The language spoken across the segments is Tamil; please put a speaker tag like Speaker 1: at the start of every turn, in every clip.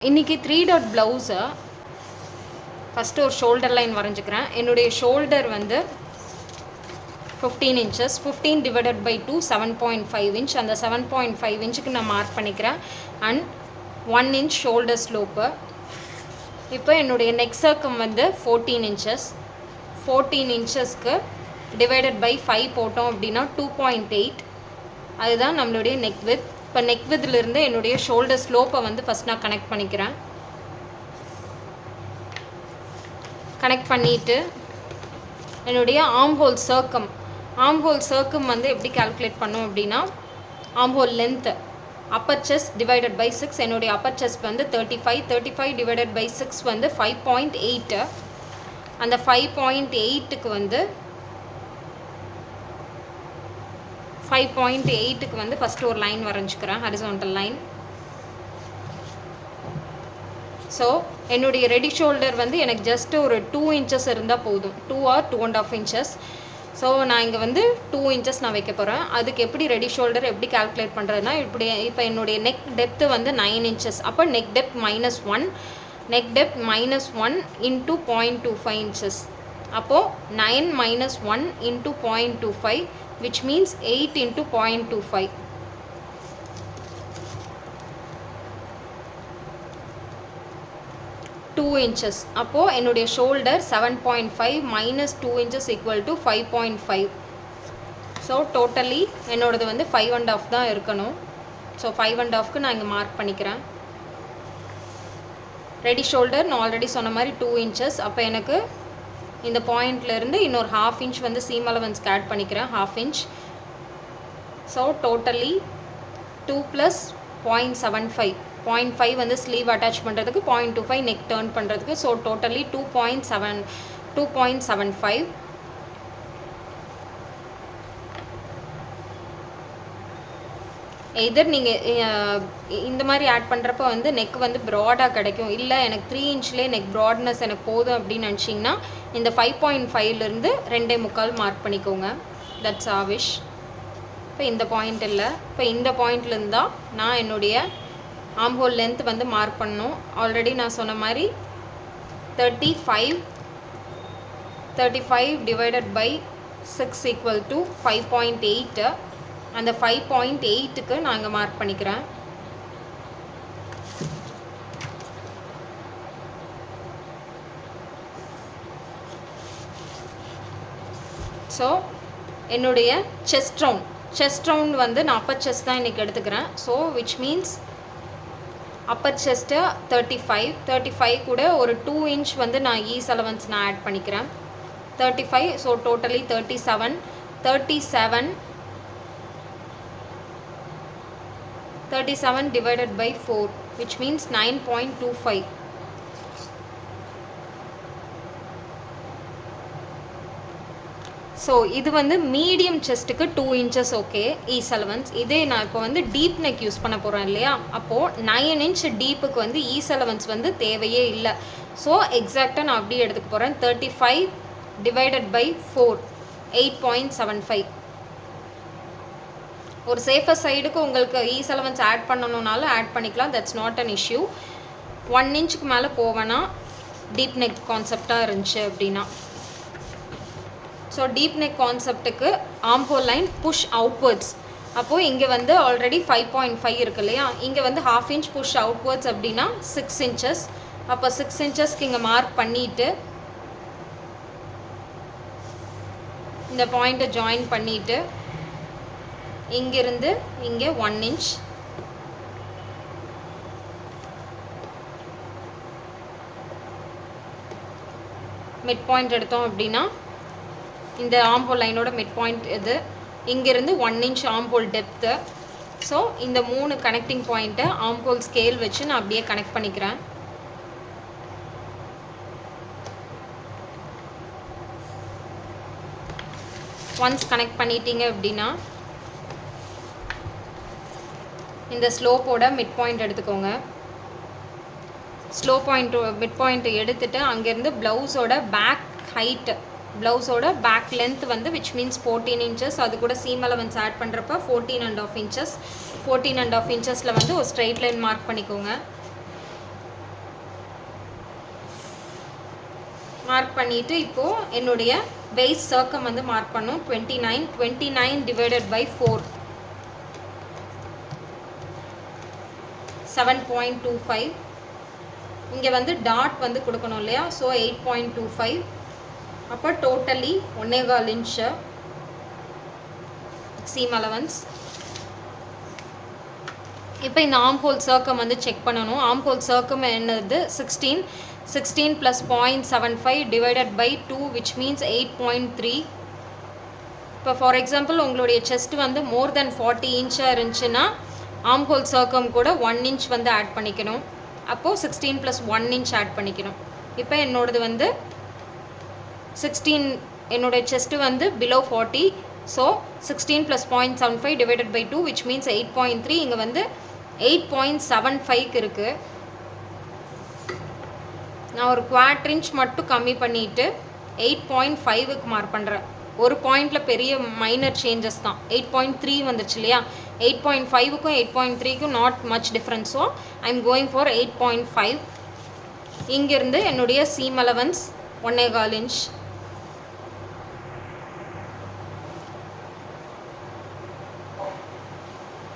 Speaker 1: இன்றைக்கி 3 டாட் ப்ளவுஸை ஃபஸ்ட்டு ஒரு ஷோல்டர் லைன் வரைஞ்சிக்கிறேன். என்னுடைய ஷோல்டர் வந்து 15 இன்ச்சஸ், 15 டிவைடட் பை 2 7.5 இன்ச். அந்த 7.5 இன்ச்சுக்கு நான் மார்க் பண்ணிக்கிறேன். And 1 inch shoulder slope. இப்போ என்னுடைய நெக் சர்க்கம் வந்து 14 இன்ச்சஸ். 14 இன்ச்சஸ்க்கு டிவைடட் பை 5 போட்டோம் அப்படின்னா 2.8. அதுதான் நம்மளுடைய நெக் வித். இப்போ நெக் வித்லேருந்து என்னுடைய ஷோல்டர் ஸ்லோப்பை வந்து ஃபஸ்ட் நான் கனெக்ட் பண்ணிக்கிறேன். கனெக்ட் பண்ணிவிட்டு என்னுடைய ஆம்ஹோல் சர்க்கம் வந்து எப்படி கால்குலேட் பண்ணோம் அப்படின்னா, armhole length upper chest divided by 6. என்னுடைய அப்பர் செஸ்ட் வந்து 35 டிவைடட் பை 6 வந்து 5.8. அந்த 5.8க்கு வந்து 5.8க்கு வந்து ஃபஸ்ட்டு ஒரு லைன் வரைஞ்சிக்கிறேன், ஹரிசாண்டல் லைன். ஸோ என்னுடைய ரெடி ஷோல்டர் வந்து எனக்கு ஜஸ்ட் ஒரு 2 இன்ச்சஸ் இருந்தால் போதும், 2 or 2.5 இன்ச்சஸ். ஸோ நான் இங்கே வந்து 2 இன்ச்சஸ் நான் வைக்க போகிறேன். அதுக்கு எப்படி ரெடி ஷோல்டர் எப்படி கால்குலேட் பண்ணுறதுனா, இப்போ என்னுடைய நெக் டெப்த்து வந்து 9 இன்ச்சஸ். அப்போ நெக் டெப்த் -1 இன்ட்டு 0.25 இன்ச்சஸ். அப்போது 9 - 1 into 0.25 which means 8 into 0.25. inches. அப்போது என்னுடைய shoulder 7.5 minus 2 inches equal to 5.5. So totally என்னோடது வந்து 5.5 தான் இருக்கணும். ஸோ 5.5க்கு நான் இங்கே மார்க் பண்ணிக்கிறேன். ரெடி ஷோல்டர் நான் ஆல்ரெடி சொன்ன மாதிரி 2 inches. அப்போ எனக்கு இந்த பாயிண்ட்லேருந்து இன்னொரு 1/2 inch வந்து சீம் அலவன்ஸ்க்கு ஆட் பண்ணிக்கிறேன், 1/2 inch. So totally 2 + 0.75. 0.5 வந்து ஸ்லீவ் அட்டாச் பண்ணுறதுக்கு, 0.25 நெக் டர்ன் பண்ணுறதுக்கு. So totally 2.75. எதர் நீங்கள் இந்த மாதிரி ஆட் பண்ணுறப்ப வந்து நெக் வந்து ப்ராடாக கிடைக்கும். இல்லை எனக்கு 3 inchலேயே நெக் ப்ராட்னஸ் எனக்கு போதும் அப்படின்னு நினச்சிங்கன்னா இந்த 5.5லேருந்து 2.25 மார்க் பண்ணிக்கோங்க. That's a wish. இப்போ இந்த பாயிண்ட் இல்லை, இப்போ இந்த பாயிண்ட்லேருந்து தான் நான் என்னுடைய ஆம்ஹோல் லென்த் வந்து மார்க் பண்ணணும். ஆல்ரெடி நான் சொன்ன மாதிரி 35 டிவைடட் பை 6 ஈக்குவல் டு 5.8. அந்த 5.8க்கு நான் இங்கே மார்க் பண்ணிக்கிறேன். ஸோ என்னுடைய செஸ்ட் ரவுண்ட் வந்து நான் அப்பர் செஸ்ட் தான் இன்றைக்கி எடுத்துக்கிறேன். So which means Appar chest 35 கூட ஒரு 2 inch வந்து நான் ஈஸ் அலவன்ஸ் நான் ஆட் பண்ணிக்கிறேன், 35. So totally 37 divided by 4 which means 9.25. So இது வந்து மீடியம் செஸ்ட்டுக்கு 2 inches ஓகே ஈஸ் அலவன்ஸ். இதே நான் இப்போ வந்து டீப் நெக் யூஸ் பண்ண போகிறேன் இல்லையா, அப்போது 9 inch டீப்புக்கு வந்து ஈஸ் அலவன்ஸ் வந்து தேவையே இல்லை. ஸோ எக்ஸாக்டாக நான் அப்படியே எடுத்துக்க போகிறேன். 35 டிவைடட் பை 4 8.75. ஒரு சேஃபர் சைடுக்கு உங்களுக்கு ஈஸ் அலவன்ஸ் ஆட் பண்ணணுன்னாலும் ஆட் பண்ணிக்கலாம், தட்ஸ் நாட் அன் இஷ்யூ. 1 inchக்கு மேலே போவேன்னா டீப் நெக் கான்செப்டாக இருந்துச்சு அப்படின்னா. ஸோ டீப் நெக் கான்செப்ட்டுக்கு ஆம்ஹோல் லைன் புஷ் அவுட்வர்ட்ஸ். அப்போது இங்கே வந்து ஆல்ரெடி 5.5 இருக்கு இல்லையா, இங்கே வந்து 1/2 inch புஷ் அவுட்வர்ட்ஸ் அப்படின்னா 6 inches. அப்போ 6 inchesக்கு இங்கே மார்க் பண்ணிவிட்டு இந்த பாயிண்ட்டை ஜாயின் பண்ணிவிட்டு இங்கிருந்து இங்கே 1 inch, மிட் பாயிண்ட் எடுத்தோம் அப்படின்னா இந்த ஆம்ஹோல் லைனோட மிட் பாயிண்ட் இது. இங்கேருந்து 1 inch ஆம்ஹோல் டெப்த்து. ஸோ இந்த 3 கனெக்டிங் பாயிண்ட்டை ஆம்ஹோல் ஸ்கேல் வச்சு நான் அப்படியே கனெக்ட் பண்ணிக்கிறேன். ஒன்ஸ் கனெக்ட் பண்ணிட்டீங்க அப்படின்னா இந்த ஸ்லோப்போட மிட் பாயிண்ட் எடுத்துக்கோங்க. மிட் பாயிண்ட் எடுத்துகிட்டு அங்கேருந்து ப்ளவுஸோட பேக் ஹைட்டு, ப்ளவுஸோட பேக் லென்த் வந்து விச் மீன்ஸ் 14 inches. அது கூட சீம் அலவன்ஸ் ஆட் பண்ணுறப்ப 14.5 inches. 14.5 inchஸில் வந்து ஒரு ஸ்ட்ரெயிட் லைன் மார்க் பண்ணிக்கோங்க. மார்க் பண்ணிவிட்டு இப்போது என்னுடைய பேஸ் சர்க்கம் வந்து மார்க் பண்ணும் 29 டிவைடட் பை 4 7.25. இங்கே வந்து டாட் வந்து கொடுக்கணும் இல்லையா, ஸோ 8.25. அப்போ டோட்டலி 1.25 இன்ச்சு சீம் அலவன்ஸ். இப்போ இந்த ஆம் ஹோல் சர்க்கம் வந்து செக் பண்ணணும். ஆம் ஹோல் சர்க்கம் என்னது 16 plus 0.75 divided by 2 which means 8.3. இப்போ ஃபார் எக்ஸாம்பிள் உங்களுடைய செஸ்ட் வந்து மோர் தென் 40 இன்ச்சாக இருந்துச்சுன்னா ஆம் ஹோல் சர்க்கம் கூட 1 இன்ச் வந்து ஆட் பண்ணிக்கணும். அப்போது 16 plus 1 இன்ச் ஆட் பண்ணிக்கணும். இப்போ என்னோடது வந்து 16, என்னோடய செஸ்ட்டு வந்து below 40, so 16 plus 0.75 divided by 2 which means 8.3. இங்கே வந்து 8.75க்கு இருக்குது. நான் ஒரு குவார்ட்டர் இன்ச் மட்டும் கம்மி பண்ணிவிட்டு 8.5க்கு மார்க் பண்ணுறேன். ஒரு பாயிண்டில் பெரிய மைனர் சேஞ்சஸ் தான். 8.3 வந்துச்சு இல்லையா, 8.5க்கும் 8.3க்கும் not much difference. So I am going for 8.5. இங்கேருந்து என்னுடைய சீம் அலவன்ஸ் 1.25 இன்ச்.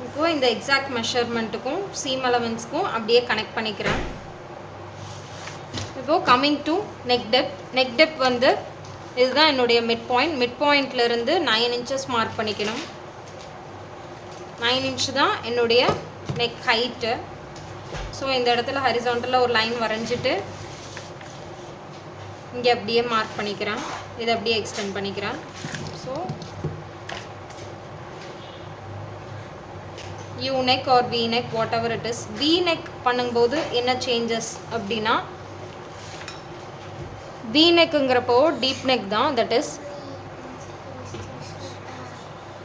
Speaker 1: இப்போது இந்த எக்ஸாக்ட் மெஷர்மெண்ட்டுக்கும் சீம் அலவன்ஸ்க்கும் அப்படியே கனெக்ட் பண்ணிக்கிறேன். இப்போது கம்மிங் டு நெக் டெப்த் வந்து இதுதான் என்னுடைய மிட் பாயிண்ட்லேருந்து 9 இன்ச்சஸ் மார்க் பண்ணிக்கணும். 9 இன்ச் தான் என்னுடைய நெக் ஹைட்டு. ஸோ இந்த இடத்துல ஹரிசாண்டலாக ஒரு லைன் வரைஞ்சிட்டு இங்கே அப்படியே மார்க் பண்ணிக்கிறேன். இதை அப்படியே எக்ஸ்டெண்ட் பண்ணிக்கிறேன். So U neck or V neck whatever it is. V neck பண்ணும்போது என்ன சேஞ்சஸ் அப்படின்னா, வி நெக்குங்கிறப்போ டீப் நெக் தான். தட் இஸ்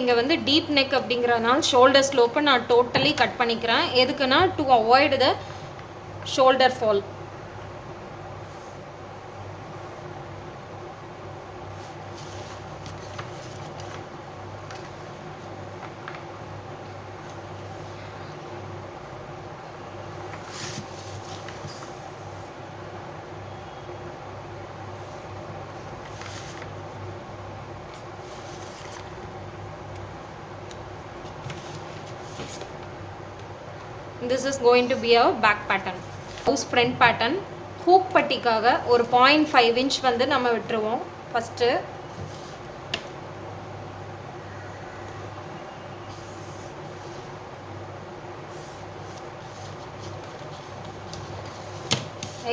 Speaker 1: இங்கே வந்து டீப் நெக் அப்படிங்கிறதுனால ஷோல்டர் ஸ்லோப்பை நான் டோட்டலி கட் பண்ணிக்கிறேன். எதுக்குன்னா to avoid the shoulder fall. This is going to be a back pattern. Blouse front pattern. Hook பட்டிக்காக ஒரு 0.5 inch வந்து நம்ம விட்டுருவோம். First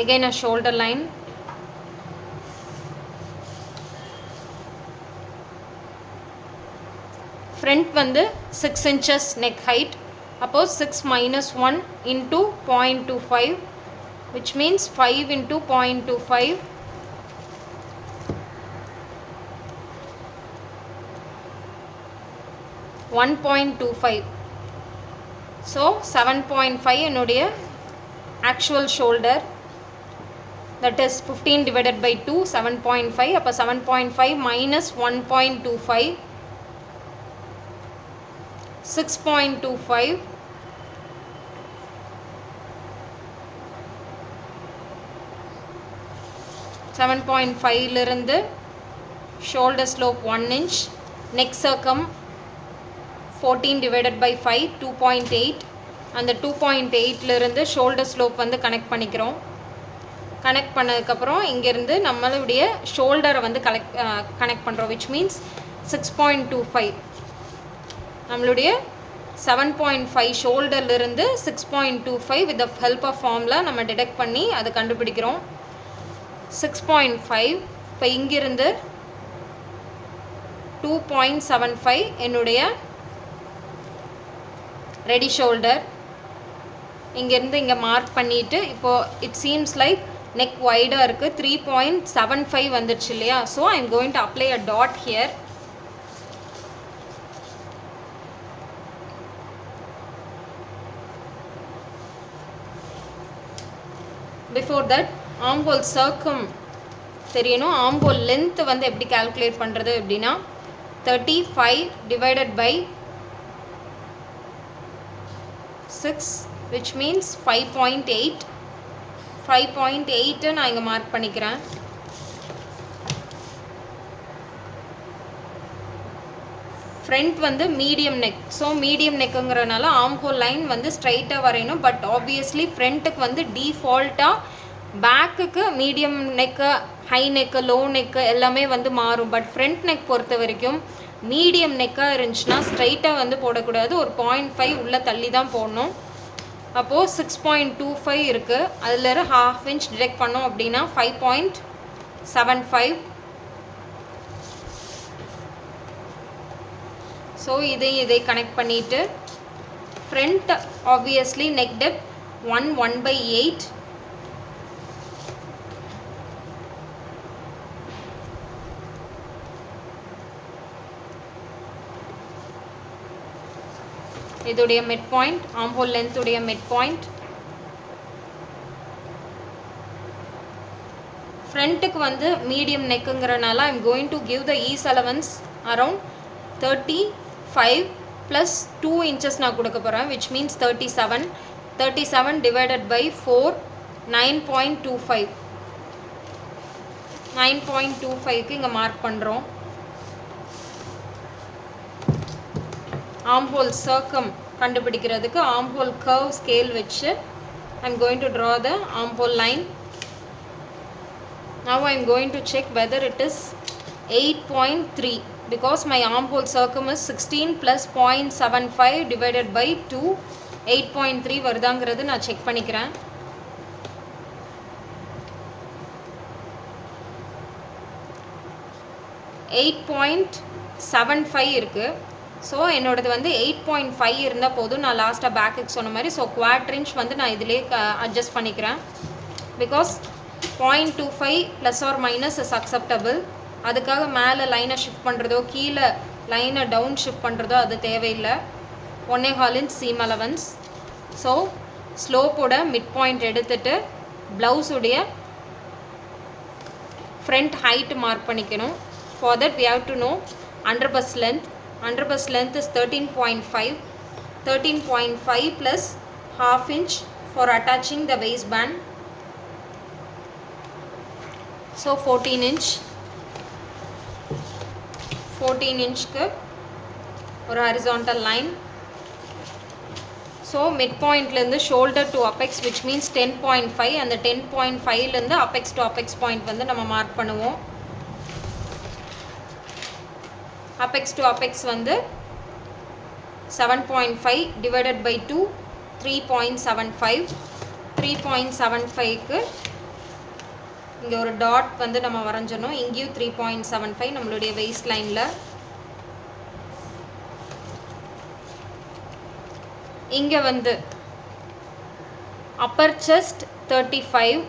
Speaker 1: again a shoulder line. Front வந்து 6 inches neck height. அப்போது 6 minus 1 into 0.25 which means 5 into 0.25 1.25. so 7.5 என்னுடைய actual shoulder, that is 15 divided by 2 7.5. அப்போ 7.5 minus 1.25 6.25 7.5 இருந்து shoulder slope 1 inch, neck circum 14 divided by 5 2.8. அந்த 2.8 இருந்து shoulder slope வந்து கனெக்ட் பண்ணிக்கிறோம். கனெக்ட் பண்ணதுக்கப்புறம் இங்கேருந்து நம்மளுடைய ஷோல்டரை வந்து கனெக்ட் பண்ணுறோம். which means 6.25. நம்மளுடைய 7.5 ஷோல்டர்லேருந்து 6.25 வித் த ஹெல்ப் ஆஃப் ஃபார்மில் நம்ம டிடெக்ட் பண்ணி அதை கண்டுபிடிக்கிறோம். 6.5. இப்போ இங்கிருந்து 2.75 என்னுடைய ரெடி ஷோல்டர். இங்கேருந்து இங்கே மார்க் பண்ணிவிட்டு இப்போது இட் சீம்ஸ் லைக் நெக் வைடாக இருக்குது. 3.75 வந்துடுச்சு இல்லையா. So I am going to apply a dot here. Before that ஆம்போல் சர்க்கம் தெரியணும். ஆம்போல் லென்த் வந்து எப்படி கால்குலேட் பண்ணுறது அப்படின்னா 35 டிவைடட் பை 6 which means 5.8. 5.8 நான் இங்கே மார்க் பண்ணிக்கிறேன். ஃப்ரண்ட் வந்து மீடியம் நெக். ஸோ மீடியம் நெக்குங்கிறனால ஆர்ம் ஹோல் லைன் வந்து ஸ்ட்ரைட்டாக வரையணும். பட் ஆப்வியஸ்லி ஃப்ரண்ட்டுக்கு வந்து டிஃபால்ட்டாக பேக்குக்கு medium neck, high neck, low neck எல்லாமே வந்து மாறும். பட் ஃப்ரண்ட் நெக் பொறுத்த வரைக்கும் மீடியம் நெக்காக இருந்துச்சுன்னா ஸ்ட்ரைட்டாக வந்து போடக்கூடாது, ஒரு 0.5 உள்ளே தள்ளி தான் போடணும். அப்போது 6.25 இருக்குது, அதில் 1/2 inch டிடெக்ட் பண்ணோம் அப்படின்னா 5.75. ஸோ இதை கனெக்ட் பண்ணிவிட்டு ஃப்ரண்ட் ஆப்வியஸ்லி நெக் டெப்த் 1/8. இதோடைய mid point, arm hole length உடைய மிட் பாயிண்ட். ஃப்ரண்ட்டுக்கு வந்து மீடியம் நெக்குங்கிறனால I am going to give the ease allowance around 35 + 2 inches நான் கொடுக்க போகிறேன், which means 37. 37 divided by 4, 9.25. 9.25க்கு இங்கே மார்க் பண்ணுறோம். ஆர்ம் ஹோல் சர்க்கம் கண்டுபிடிக்கிறதுக்கு ஆர்ம் ஹோல் கர்வ் ஸ்கேல் வச்சு ஐ am going to draw the arm hole line. Now I am going to check whether it is 8.3 because my arm hole circum is 16 + 0.75 divided by 2, 8.3 வருதாங்கிறது நான் செக் பண்ணிக்கிறேன். .75 இருக்குது. ஸோ என்னோடது வந்து 8.5 இருந்தால் போதும். நான் லாஸ்ட்டாக பேக்குக்கு சொன்ன மாதிரி. ஸோ குவார்ட்டர் இன்ச் வந்து நான் இதிலே அட்ஜஸ்ட் பண்ணிக்கிறேன். Because 0.25 ± is acceptable. அதுக்காக மேலே லைனை ஷிஃப்ட் பண்ணுறதோ கீழே லைனை டவுன் ஷிஃப்ட் பண்ணுறதோ அது தேவையில்லை. 1.25 inch சீம் அலவன்ஸ். ஸோ ஸ்லோப்போட மிட் பாயிண்ட் எடுத்துகிட்டு ப்ளவுஸுடைய ஃப்ரண்ட் ஹைட் மார்க் பண்ணிக்கணும். For that we have to know underbust length. Underbust length is 13.5. 13.5 plus 1/2 inch for attaching the waistband. So 14 inch. 14 inchக்கு ஒரு horizontal line. So midpointலேருந்து shoulder to apex, which means 10.5. அந்த 10.5லேருந்து apex to apex point வந்து நம்ம மார்க் பண்ணுவோம். apex to apex வந்து 7.5 divided by 2, 3.75. 3.75க்கு இங்கே ஒரு டாட் வந்து நம்ம வரைஞ்சிடணும். இங்கேயும் 3.75 நம்மளுடைய வெயிஸ்ட் லைனில். இங்கே வந்து upper chest 35,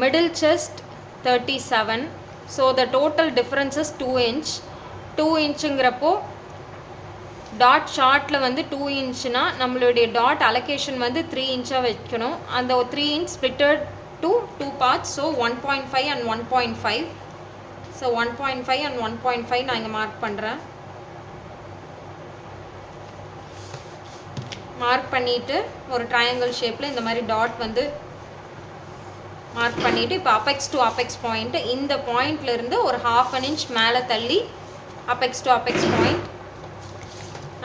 Speaker 1: middle chest 37. So the total difference is 2 inch. 2 inchங்கிறப்போ டாட் ஷார்ட்டில் வந்து 2 inchனா நம்மளுடைய டாட் அலோகேஷன் வந்து 3 inch வைக்கணும். அந்த 3 inch splitted to 2 parts. So 1.5 and 1.5. So 1.5 and 1.5 நான் இங்கே மார்க் பண்ணுறேன். மார்க் பண்ணிவிட்டு ஒரு ட்ரையாங்கிள் ஷேப்பில் இந்த மாதிரி டாட் வந்து மார்க் பண்ணிவிட்டு இப்போ அபெக்ஸ் டு அபெக்ஸ் பாயிண்ட்டு இந்த பாயிண்ட்லேருந்து ஒரு 1/2 inch மேலே தள்ளி அபெக்ஸ் டு அபெக்ஸ் பாயிண்ட்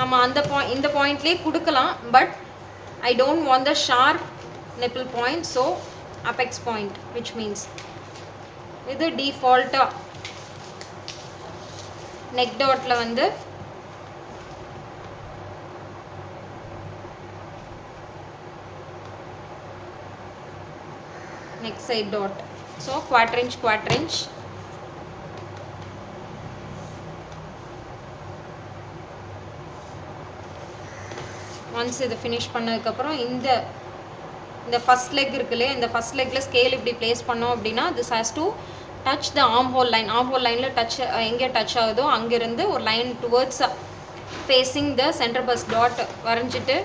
Speaker 1: நம்ம அந்த இந்த பாயிண்ட்லேயே கொடுக்கலாம். But I don't want the sharp nibble point. So apex point, which means இது default neck dotல வந்து neck side dot. So quarter inch. once இது finish பண்ணதுக்கப்புறம் இந்த ஃபஸ்ட் லெக் இருக்கு இல்லையா, இந்த ஃபஸ்ட் லெக்கில் ஸ்கேல் இப்படி ப்ளேஸ் பண்ணோம் அப்படின்னா this has to touch the arm hole line. Arm whole லைனில் டச் எங்கே டச் ஆகுதோ அங்கேருந்து ஒரு line towards facing the centre bus dot வரைஞ்சிட்டு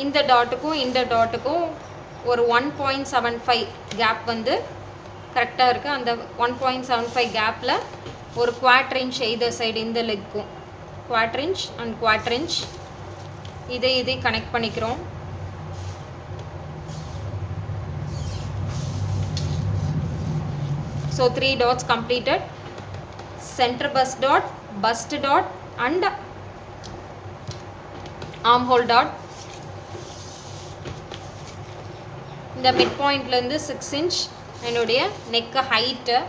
Speaker 1: இந்த டாட்டுக்கும் ஒரு 1.75 கேப் வந்து கரெக்டாக இருக்குது. அந்த 1.75 கேப்பில் ஒரு குவார்ட்டர் இன்ச் எய்தர் சைடு இந்த லெக்கும் quarter inch and quarter inch இதை கனெக்ட் பண்ணிக்கிறோம். So 3 dots completed. Center bust dot, and armhole dot. இந்த மிட் பாயிண்ட்லேருந்து 6 inch என்னுடைய நெக் ஹைட்டு.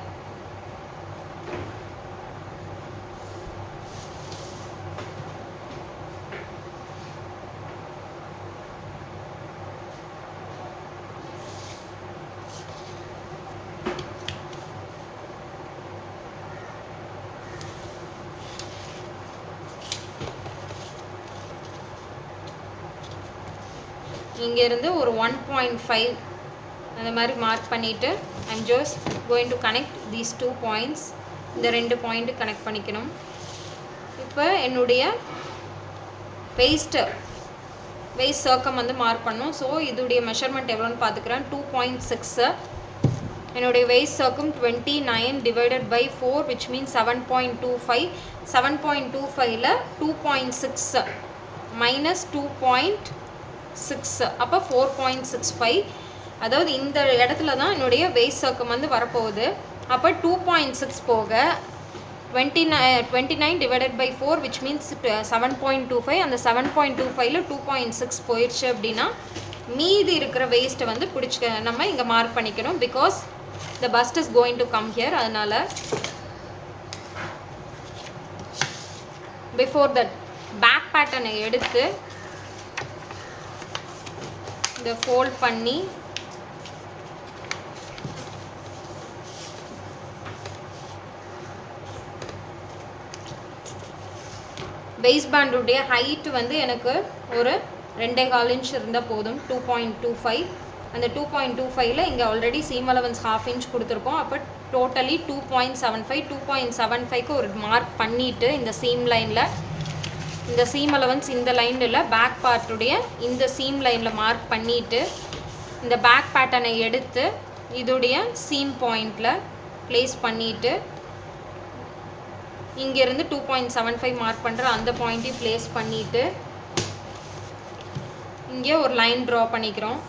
Speaker 1: இங்கேருந்து ஒரு 1.5 அந்த மாதிரி மார்க் பண்ணிவிட்டு I'm just going to connect these 2 points. இந்த 2 பாயிண்ட்டு கனெக்ட் பண்ணிக்கணும். இப்போ என்னுடைய வெயிஸ்ட் சர்க்கம் வந்து மார்க் பண்ணணும். ஸோ இதோடைய மெஷர்மெண்ட் எவ்வளோன்னு பார்த்துக்கிறேன். 2.6. என்னுடைய waist circum 29 divided by 4 which means 7.25. 7.25ல் 2.6 மைனஸ் 2.6 அப்போ 4.65. அதாவது இந்த இடத்துல தான் என்னுடைய வெயிஸ்ட் சர்க்கம் வந்து வரப்போகுது. அப்போ 2.6 போக 29 டிவைடட் பை 4 விச் மீன்ஸ் 7.25. அந்த 7.25ல் 2.6 போயிடுச்சு அப்படின்னா மீதி இருக்கிற வெயிஸ்ட்டை வந்து நம்ம இங்கே மார்க் பண்ணிக்கணும். Because the first is going to come here. அதனால் பிஃபோர் தட் பேக் பேட்டர்னை எடுத்து இதை ஃபோல்ட் பண்ணி வெயிஸ்ட் பேண்டுடைய ஹைட்டு வந்து எனக்கு ஒரு 2.25 inch இருந்தால் போதும். 2.25. அந்த 2.25ல் இங்கே ஆல்ரெடி சீம் அலவன்ஸ் 1/2 inch கொடுத்துருக்கோம். அப்போ டோட்டலி 2.75. 2.75க்கு ஒரு மார்க் பண்ணிவிட்டு இந்த சீம் லைனில், இந்த சீம் அலவன்ஸ் இந்த லைனில் பேக் பார்ட்டுடைய இந்த சீம் லைனில் மார்க் பண்ணிவிட்டு இந்த பேக் பேட்டர்னை எடுத்து இதோடைய சீம் பாயிண்டில் ப்ளேஸ் பண்ணிவிட்டு இங்கேருந்து 2.75 மார்க் பண்ணுற அந்த பாயிண்ட்டையும் ப்ளேஸ் பண்ணிவிட்டு இங்கே ஒரு லைன் ட்ரா பண்ணிக்கிறோம்.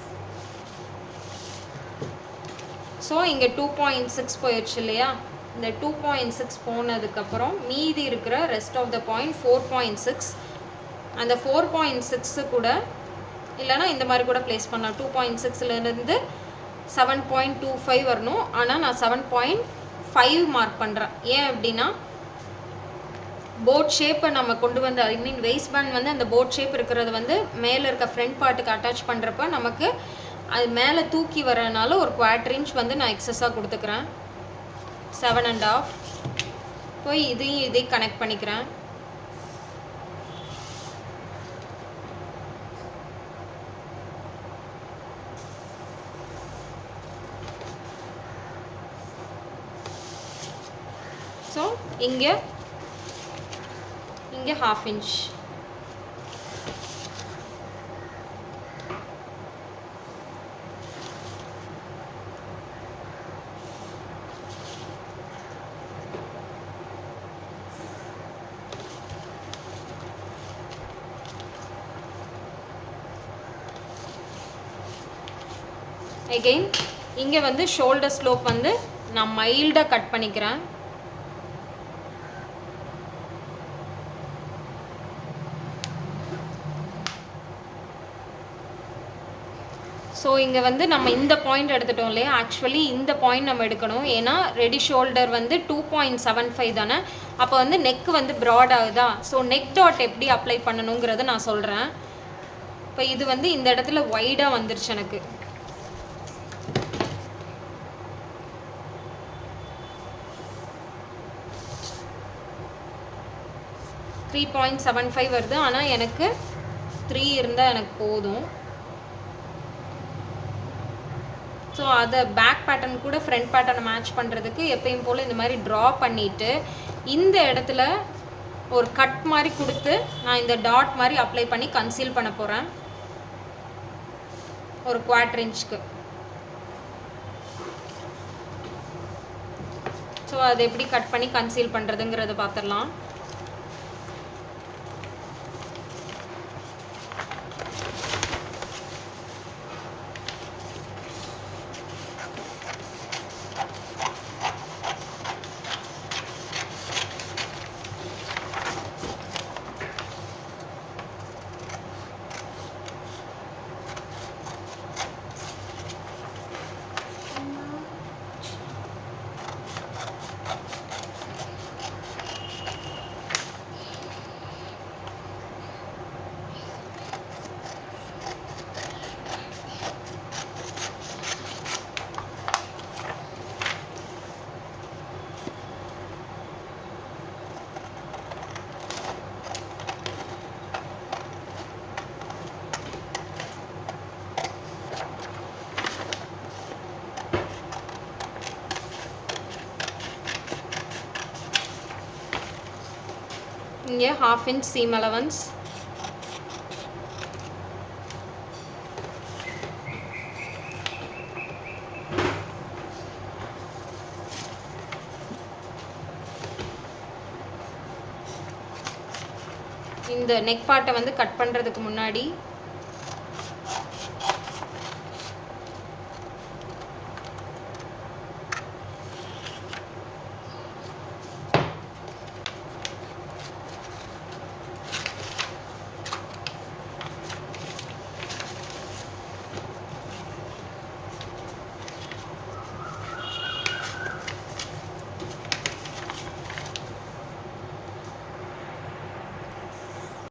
Speaker 1: ஸோ இங்கே 2.6 போயிடுச்சு இல்லையா? இந்த 2.6 போனதுக்கப்புறம் மீதி இருக்கிற ரெஸ்ட் ஆஃப் த பாயிண்ட் 4.6. அந்த 4.6 கூட இல்லைனா இந்த மாதிரி கூட ப்ளேஸ் பண்ணலாம். 2.6லேருந்து 7.25 வரணும். ஆனால் நான் 7.5 மார்க் பண்ணுறேன். ஏன் அப்படின்னா போட் ஷேப்பை நம்ம கொண்டு வந்து, ஐ மீன் வெயிஸ்ட் பேண்ட் வந்து அந்த போட் ஷேப் இருக்கிறது வந்து மேலே இருக்க ஃப்ரண்ட் பார்ட்டுக்கு அட்டாச் பண்ணுறப்ப நமக்கு அது மேலே தூக்கி வரனால ஒரு 1/4 inch வந்து நான் எக்ஸஸாக கொடுத்துக்கிறேன். 7.5. போய் இதையும் கனெக்ட் பண்ணிக்கிறேன். ஸோ இங்கே 1/2 inch. அகெயின் இங்கே வந்து ஷோல்டர் ஸ்லோப் வந்து நான் மைல்டாக கட் பண்ணிக்கிறேன். ஸோ இங்கே வந்து நம்ம இந்த பாயிண்ட் எடுத்துட்டோம் இல்லையா? ஆக்சுவலி இந்த பாயிண்ட் நம்ம எடுக்கணும். ஏன்னா ரெடி ஷோல்டர் வந்து 2.75 தானே. அப்போ வந்து நெக் வந்து ப்ராட் ஆகுதா? ஸோ நெக் டாட் எப்படி அப்ளை பண்ணணுங்கிறத நான் சொல்கிறேன். இப்போ இது வந்து இந்த இடத்துல வைடாக வந்துருச்சு எனக்கு. $3.75 வருது. ஆனால் எனக்கு 3 இருந்தால் எனக்கு போதும். ஸோ அதை பேக் பேட்டர்ன் கூட ஃப்ரண்ட் பேட்டர்னை மேட்ச் பண்ணுறதுக்கு எப்பயும் போல் இந்த மாதிரி ட்ரா பண்ணிவிட்டு இந்த இடத்துல ஒரு கட் மாதிரி கொடுத்து நான் இந்த டாட் மாதிரி அப்ளை பண்ணி கன்சீல் பண்ண போகிறேன் ஒரு 1/4 inchக்கு. ஸோ அதை எப்படி கட் பண்ணி கன்சீல் பண்ணுறதுங்கிறத பார்த்துடலாம். இங்கே 1/2 inch seam allowance. இந்த நெக் பார்ட்டை வந்து கட் பண்ணுறதுக்கு முன்னாடி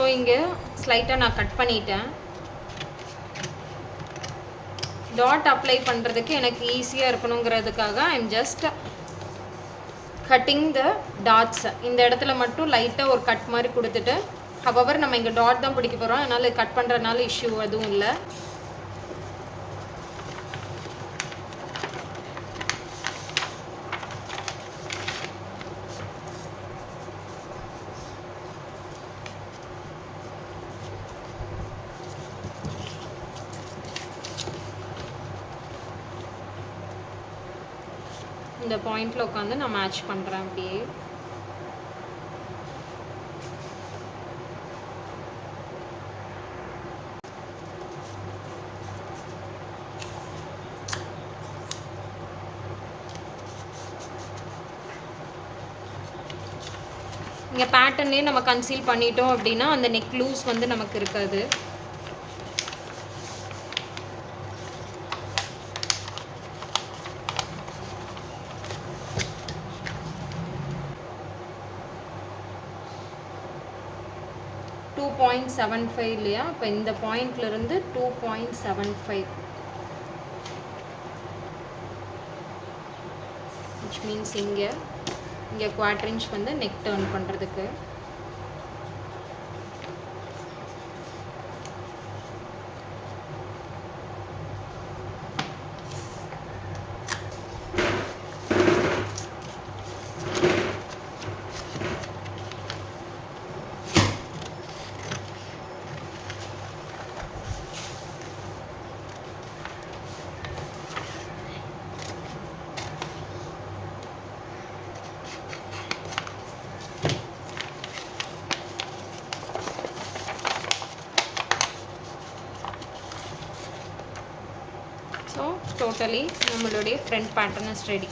Speaker 1: ஸோ இங்கே ஸ்லைட்டாக நான் கட் பண்ணிட்டேன். டாட் அப்ளை பண்ணுறதுக்கு எனக்கு ஈஸியாக இருக்கணுங்கிறதுக்காக I am just cutting the dots. இந்த இடத்துல மட்டும் லைட்டாக ஒரு கட் மாதிரி கொடுத்துட்டு, ஹவவர் நம்ம இங்கே டாட் தான் பிடிக்க போகிறோம், அதனால் கட் பண்ணுறதுனால இஷ்யூ எதுவும் இல்லை. இந்த பாயிண்டில் உட்காந்து நான் மேட்ச் பண்ணுறேன் அப்படியே. இங்கே பேட்டர்னே நம்ம கன்சீல் பண்ணிட்டோம் அப்படின்னா அந்த நெக் லூஸ் வந்து நமக்கு இருக்காது. .75 இல்லையா? இப்போ இந்த பாயிண்ட்லேருந்து 2.75 which means இங்கே 1/4 inch வந்து நெக் டர்ன் பண்ணுறதுக்கு. ஸோ டோட்டலி நம்மளுடைய ஃப்ரண்ட் பேட்டர்ன் இஸ் ரெடி.